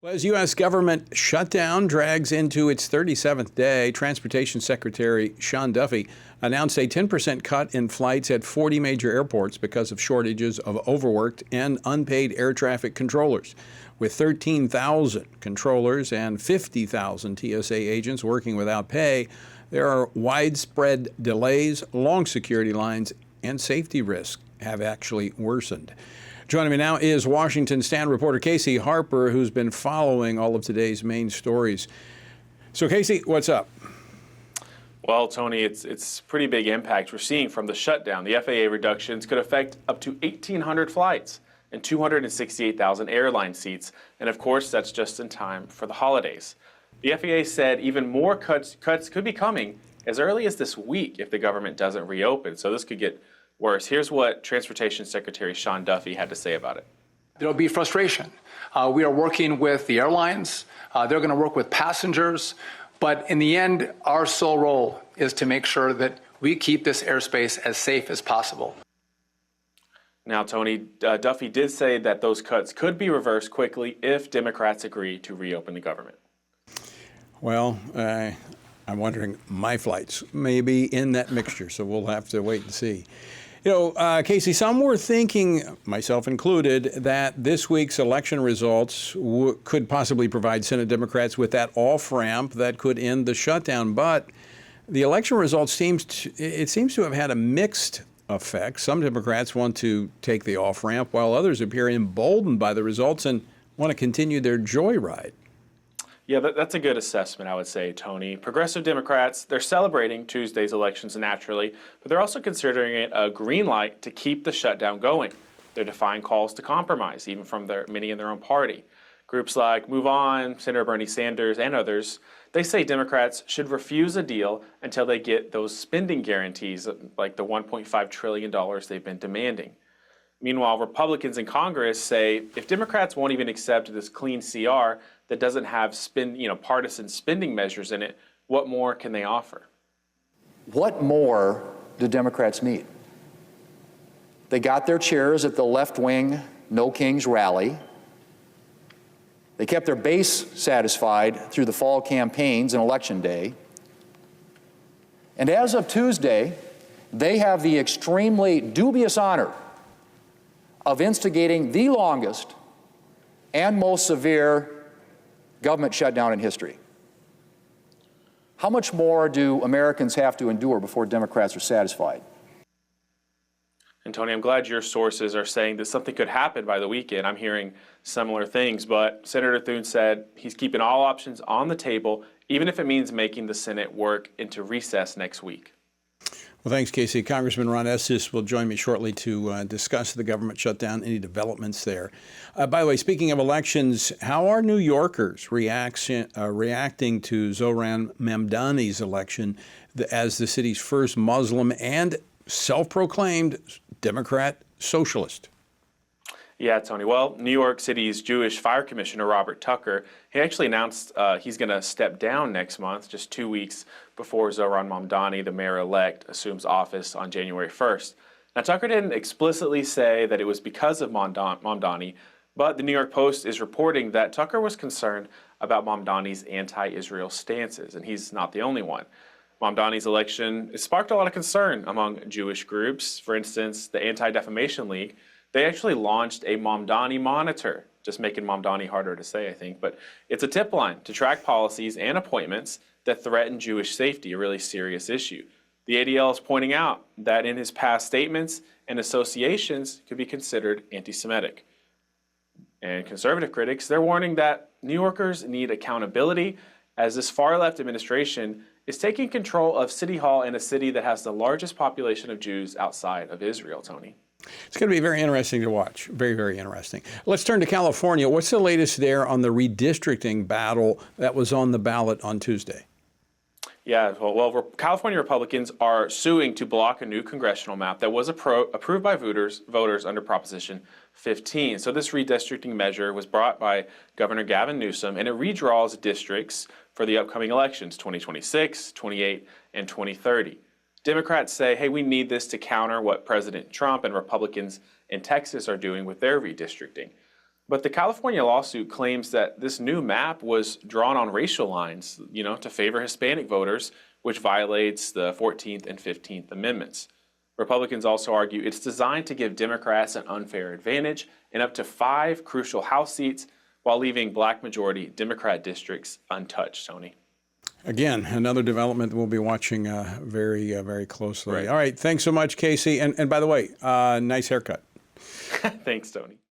Well, as U.S. government shutdown drags into its 37th day, Transportation Secretary Sean Duffy announced a 10% cut in flights at 40 major airports because of shortages of overworked and unpaid air traffic controllers. With 13,000 controllers and 50,000 TSA agents working without pay, there are widespread delays, long security lines, and safety risks have actually worsened. Joining me now is Washington Stand reporter Casey Harper, who's been following all of today's main stories. So, Casey, what's up? Well, Tony, it's pretty big impact we're seeing from the shutdown. The FAA reductions could affect up to 1,800 flights and 268,000 airline seats. And of course, that's just in time for the holidays. The FAA said even more cuts could be coming as early as this week if the government doesn't reopen. So this could get worse. Here's what Transportation Secretary Sean Duffy had to say about it. There'll be frustration. We are working with the airlines. They're going to work with passengers. But in the end, our sole role is to make sure that we keep this airspace as safe as possible. Now, Tony, Duffy did say that those cuts could be reversed quickly if Democrats agree to reopen the government. Well, I'm wondering my flights may be in that mixture, so we'll have to wait and see. You know, Casey, some were thinking, myself included, that this week's election results could possibly provide Senate Democrats with that off-ramp that could end the shutdown. But the election results seems to have had a mixed effect. Some Democrats want to take the off-ramp, while others appear emboldened by the results and want to continue their joyride. Yeah, that's a good assessment, I would say, Tony. Progressive Democrats, they're celebrating Tuesday's elections naturally, but they're also considering it a green light to keep the shutdown going. They're defying calls to compromise, even from many in their own party. Groups like Move On, Senator Bernie Sanders, and others, they say Democrats should refuse a deal until they get those spending guarantees, like the $1.5 trillion they've been demanding. Meanwhile, Republicans in Congress say if Democrats won't even accept this clean CR that doesn't have partisan spending measures in it, what more can they offer? What more do Democrats need? They got their chairs at the left-wing No Kings rally. They kept their base satisfied through the fall campaigns and Election Day. And as of Tuesday, they have the extremely dubious honor of instigating the longest and most severe government shutdown in history. How much more do Americans have to endure before Democrats are satisfied? And Tony, I'm glad your sources are saying that something could happen by the weekend. I'm hearing similar things, but Senator Thune said he's keeping all options on the table, even if it means making the Senate work into recess next week. Well, thanks, Casey. Congressman Ron Estes will join me shortly to discuss the government shutdown, any developments there. By the way, speaking of elections, how are New Yorkers reacting to Zohran Mamdani's election as the city's first Muslim and self-proclaimed Democrat socialist? Yeah, Tony. Well, New York City's Jewish Fire Commissioner Robert Tucker, he actually announced he's going to step down next month, just 2 weeks before Zohran Mamdani, the mayor-elect, assumes office on January 1st. Now, Tucker didn't explicitly say that it was because of Mamdani, but the New York Post is reporting that Tucker was concerned about Mamdani's anti-Israel stances, and he's not the only one. Mamdani's election sparked a lot of concern among Jewish groups. For instance, the Anti-Defamation League, they actually launched a Mamdani monitor, just making Mamdani harder to say, I think. But it's a tip line to track policies and appointments that threaten Jewish safety, a really serious issue. The ADL is pointing out that in his past statements and associations could be considered anti-Semitic. And conservative critics, they're warning that New Yorkers need accountability as this far-left administration is taking control of City Hall in a city that has the largest population of Jews outside of Israel, Tony. It's going to be very interesting to watch. Very, very interesting. Let's turn to California. What's the latest there on the redistricting battle that was on the ballot on Tuesday? Yeah, well, California Republicans are suing to block a new congressional map that was approved by voters under Proposition 15. So this redistricting measure was brought by Governor Gavin Newsom, and it redraws districts for the upcoming elections, 2026, 28, and 2030. Democrats say, hey, we need this to counter what President Trump and Republicans in Texas are doing with their redistricting. But the California lawsuit claims that this new map was drawn on racial lines, to favor Hispanic voters, which violates the 14th and 15th Amendments. Republicans also argue it's designed to give Democrats an unfair advantage in up to 5 crucial House seats while leaving black-majority Democrat districts untouched, Tony. Again, another development we'll be watching very, very closely. Right. All right, thanks so much, Casey. And by the way, nice haircut. Thanks, Tony.